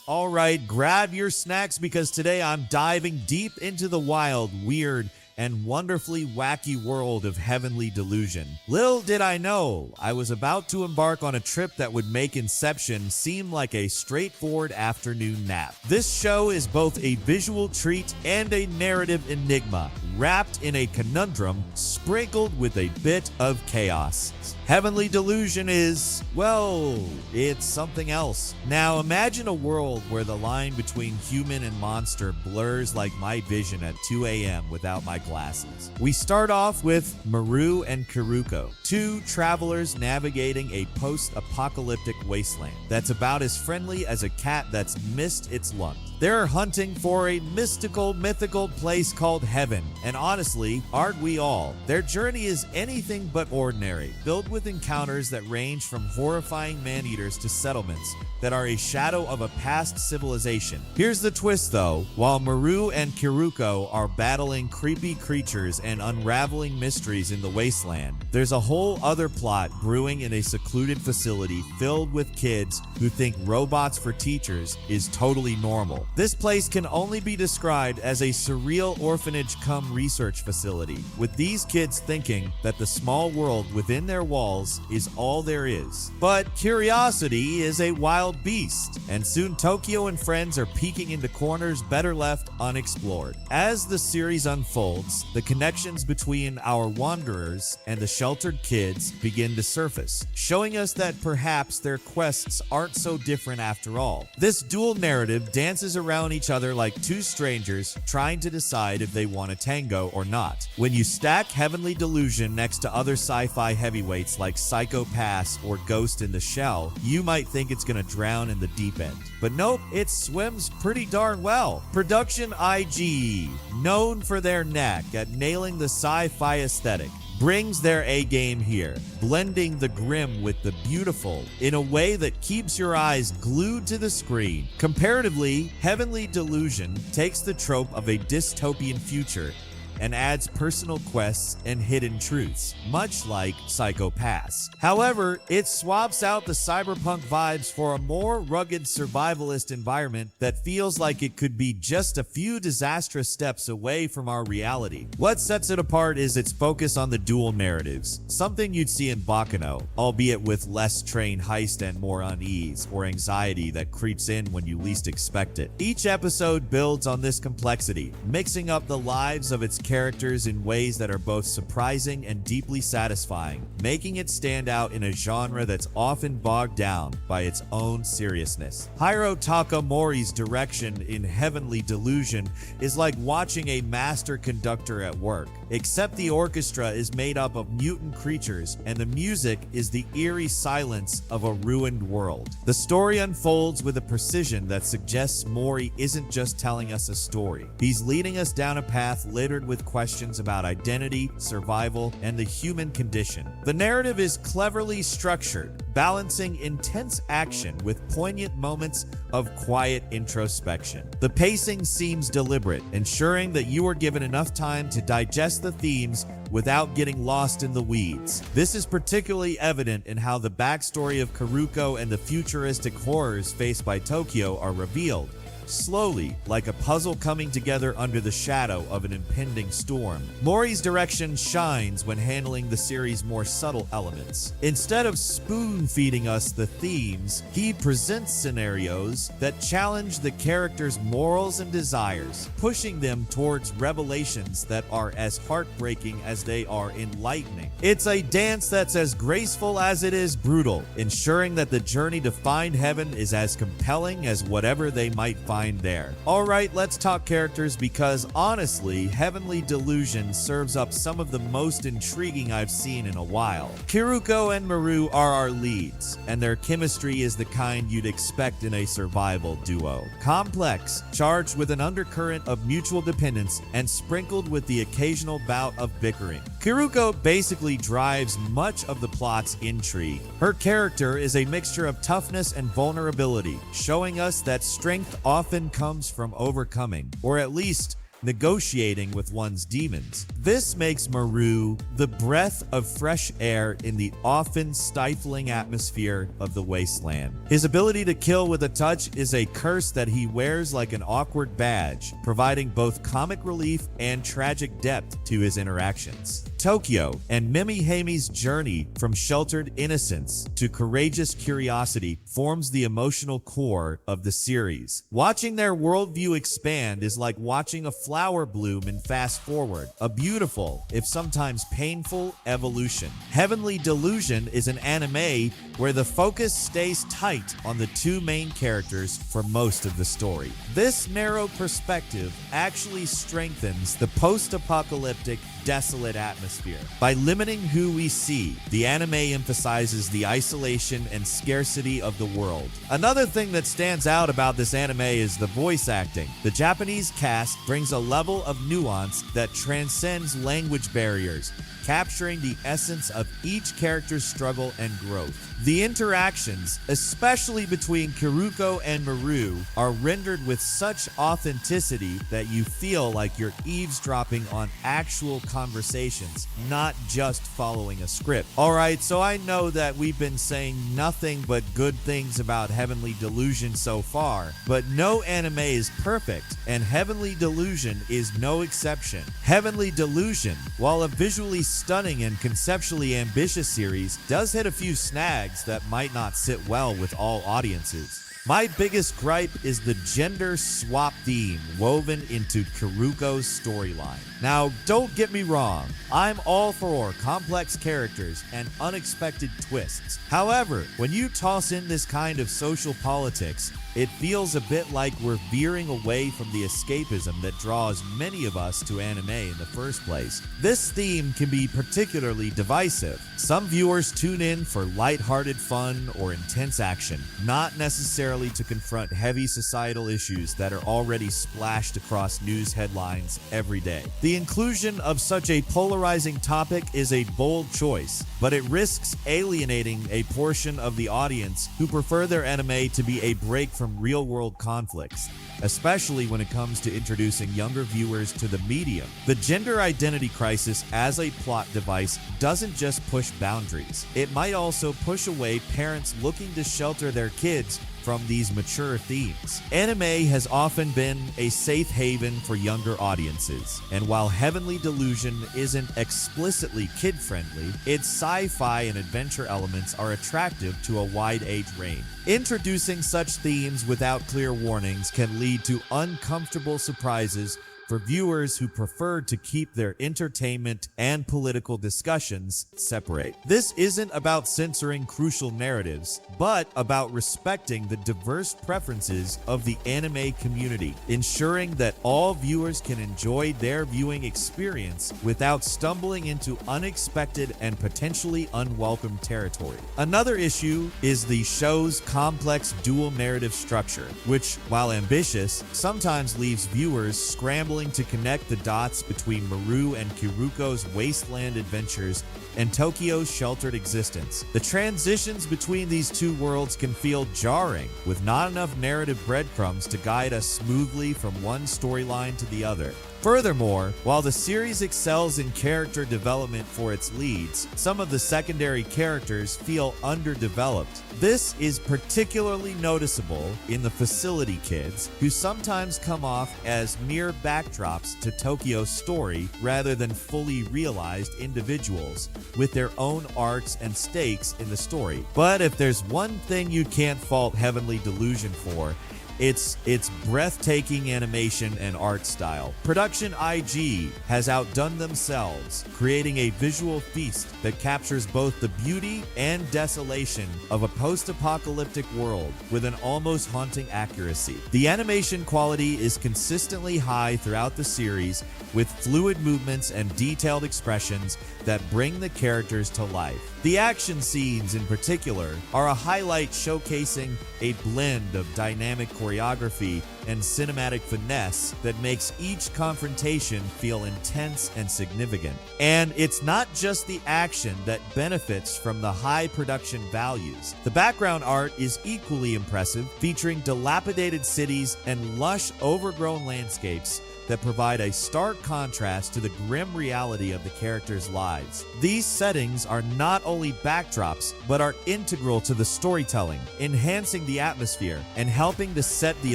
All right, grab your snacks because today I'm diving deep into the wild, weird, and wonderfully wacky world of Heavenly Delusion. Little did I know, I was about to embark on a trip that would make Inception seem like a straightforward afternoon nap. This show is both a visual treat and a narrative enigma, wrapped in a conundrum, sprinkled with a bit of chaos. Heavenly Delusion is, well, it's something else. Now imagine a world where the line between human and monster blurs like my vision at 2 a.m. without my glasses. We start off with Maru and Kiruko, two travelers navigating a post-apocalyptic wasteland that's about as friendly as a cat that's missed its lunch. They're hunting for a mythical place called Heaven, and honestly, aren't we all? Their journey is anything but ordinary, filled with encounters that range from horrifying man-eaters to settlements that are a shadow of a past civilization. Here's the twist though, while Maru and Kiruko are battling creepy creatures and unraveling mysteries in the wasteland, there's a whole other plot brewing in a secluded facility filled with kids who think robots for teachers is totally normal. This place can only be described as a surreal orphanage cum research facility, with these kids thinking that the small world within their walls is all there is. But curiosity is a wild beast, and soon Tokyo and friends are peeking into corners better left unexplored. As the series unfolds, the connections between our wanderers and the sheltered kids begin to surface, showing us that perhaps their quests aren't so different after all. This dual narrative dances around each other like two strangers trying to decide if they want a tango or not. When you stack Heavenly Delusion next to other sci-fi heavyweights like Psycho Pass or Ghost in the Shell, you might think it's gonna drown in the deep end. But nope, it swims pretty darn well. Production IG, known for their knack at nailing the sci-fi aesthetic, brings their A-game here, blending the grim with the beautiful in a way that keeps your eyes glued to the screen. Comparatively, Heavenly Delusion takes the trope of a dystopian future and adds personal quests and hidden truths, much like Psycho Pass. However, it swaps out the cyberpunk vibes for a more rugged survivalist environment that feels like it could be just a few disastrous steps away from our reality. What sets it apart is its focus on the dual narratives, something you'd see in Baccano, albeit with less train heist and more unease or anxiety that creeps in when you least expect it. Each episode builds on this complexity, mixing up the lives of its characters in ways that are both surprising and deeply satisfying, making it stand out in a genre that's often bogged down by its own seriousness. Hiro Takamori's direction in Heavenly Delusion is like watching a master conductor at work, except the orchestra is made up of mutant creatures and the music is the eerie silence of a ruined world. The story unfolds with a precision that suggests Mori isn't just telling us a story. He's leading us down a path littered with questions about identity, survival, and the human condition. The narrative is cleverly structured, balancing intense action with poignant moments of quiet introspection. The pacing seems deliberate, ensuring that you are given enough time to digest the themes without getting lost in the weeds. This is particularly evident in how the backstory of Kiruko and the futuristic horrors faced by Tokyo are revealed, slowly, like a puzzle coming together under the shadow of an impending storm. Mori's direction shines when handling the series' more subtle elements. Instead of spoon-feeding us the themes, he presents scenarios that challenge the characters' morals and desires, pushing them towards revelations that are as heartbreaking as they are enlightening. It's a dance that's as graceful as it is brutal, ensuring that the journey to find heaven is as compelling as whatever they might find there. Alright, let's talk characters because honestly, Heavenly Delusion serves up some of the most intriguing I've seen in a while. Kiruko and Maru are our leads, and their chemistry is the kind you'd expect in a survival duo. Complex, charged with an undercurrent of mutual dependence, and sprinkled with the occasional bout of bickering. Kiruko basically drives much of the plot's intrigue. Her character is a mixture of toughness and vulnerability, showing us that strength often comes from overcoming, or at least negotiating with one's demons. This makes Maru the breath of fresh air in the often stifling atmosphere of the wasteland. His ability to kill with a touch is a curse that he wears like an awkward badge, providing both comic relief and tragic depth to his interactions. Tokyo and Mimiheime's journey from sheltered innocence to courageous curiosity forms the emotional core of the series. Watching their worldview expand is like watching a flower bloom in Fast Forward, a beautiful, if sometimes painful, evolution. Heavenly Delusion is an anime where the focus stays tight on the two main characters for most of the story. This narrow perspective actually strengthens the post-apocalyptic, desolate atmosphere. By limiting who we see, the anime emphasizes the isolation and scarcity of the world. Another thing that stands out about this anime is the voice acting. The Japanese cast brings a level of nuance that transcends language barriers, capturing the essence of each character's struggle and growth. The interactions, especially between Kiruko and Maru, are rendered with such authenticity that you feel like you're eavesdropping on actual conversations, not just following a script. Alright, so I know that we've been saying nothing but good things about Heavenly Delusion so far, but no anime is perfect, and Heavenly Delusion is no exception. Heavenly Delusion, while a visually stunning and conceptually ambitious series, does hit a few snags that might not sit well with all audiences. My biggest gripe is the gender swap theme woven into Kiruko's storyline. Now, don't get me wrong, I'm all for complex characters and unexpected twists. However, when you toss in this kind of social politics, it feels a bit like we're veering away from the escapism that draws many of us to anime in the first place. This theme can be particularly divisive. Some viewers tune in for lighthearted fun or intense action, not necessarily to confront heavy societal issues that are already splashed across news headlines every day. The inclusion of such a polarizing topic is a bold choice, but it risks alienating a portion of the audience who prefer their anime to be a break from real-world conflicts, especially when it comes to introducing younger viewers to the medium. The gender identity crisis as a plot device doesn't just push boundaries. It might also push away parents looking to shelter their kids from these mature themes. Anime has often been a safe haven for younger audiences, and while Heavenly Delusion isn't explicitly kid-friendly, its sci-fi and adventure elements are attractive to a wide age range. Introducing such themes without clear warnings can lead to uncomfortable surprises for viewers who prefer to keep their entertainment and political discussions separate. This isn't about censoring crucial narratives, but about respecting the diverse preferences of the anime community, ensuring that all viewers can enjoy their viewing experience without stumbling into unexpected and potentially unwelcome territory. Another issue is the show's complex dual narrative structure, which, while ambitious, sometimes leaves viewers scrambling to connect the dots between Maru and Kiruko's wasteland adventures and Tokyo's sheltered existence. The transitions between these two worlds can feel jarring, with not enough narrative breadcrumbs to guide us smoothly from one storyline to the other. Furthermore, while the series excels in character development for its leads, some of the secondary characters feel underdeveloped. This is particularly noticeable in the facility kids, who sometimes come off as mere backdrops to Tokyo's story rather than fully realized individuals with their own arcs and stakes in the story. But if there's one thing you can't fault Heavenly Delusion for, it's breathtaking animation and art style. Production IG has outdone themselves, creating a visual feast that captures both the beauty and desolation of a post-apocalyptic world with an almost haunting accuracy. The animation quality is consistently high throughout the series, with fluid movements and detailed expressions that bring the characters to life. The action scenes in particular are a highlight, showcasing a blend of dynamic choreography and cinematic finesse that makes each confrontation feel intense and significant. And it's not just the action that benefits from the high production values. The background art is equally impressive, featuring dilapidated cities and lush, overgrown landscapes that provide a stark contrast to the grim reality of the characters' lives. These settings are not only backdrops, but are integral to the storytelling, enhancing the atmosphere and helping to set the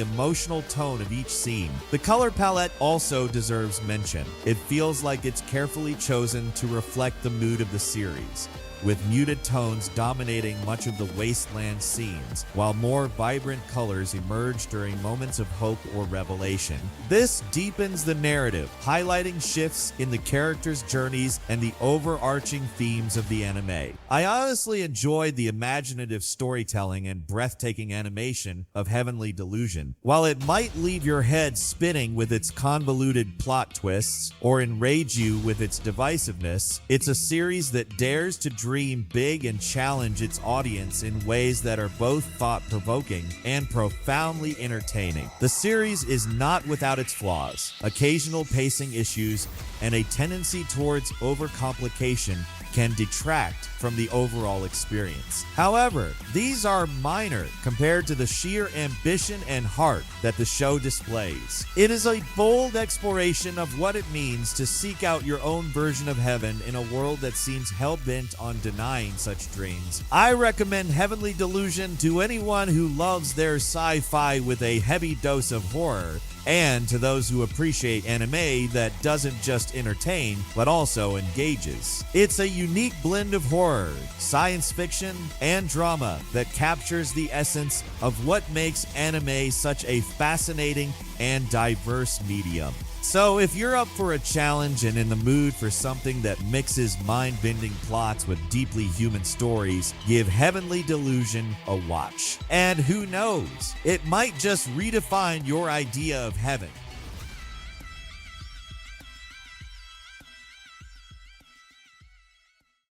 emotional tone of each scene. The color palette also deserves mention. It feels like it's carefully chosen to reflect the mood of the series, with muted tones dominating much of the wasteland scenes, while more vibrant colors emerge during moments of hope or revelation. This deepens the narrative, highlighting shifts in the characters' journeys and the overarching themes of the anime. I honestly enjoyed the imaginative storytelling and breathtaking animation of Heavenly Delusion. While it might leave your head spinning with its convoluted plot twists or enrage you with its divisiveness, it's a series that dares to dream big and challenge its audience in ways that are both thought-provoking and profoundly entertaining. The series is not without its flaws. Occasional pacing issues and a tendency towards overcomplication can detract from the overall experience. However, these are minor compared to the sheer ambition and heart that the show displays. It is a bold exploration of what it means to seek out your own version of heaven in a world that seems hell-bent on denying such dreams. I recommend Heavenly Delusion to anyone who loves their sci-fi with a heavy dose of horror, and to those who appreciate anime that doesn't just entertain, but also engages. It's a unique blend of horror, science fiction, and drama that captures the essence of what makes anime such a fascinating and diverse medium. So if you're up for a challenge and in the mood for something that mixes mind-bending plots with deeply human stories, give Heavenly Delusion a watch. And who knows, it might just redefine your idea of heaven.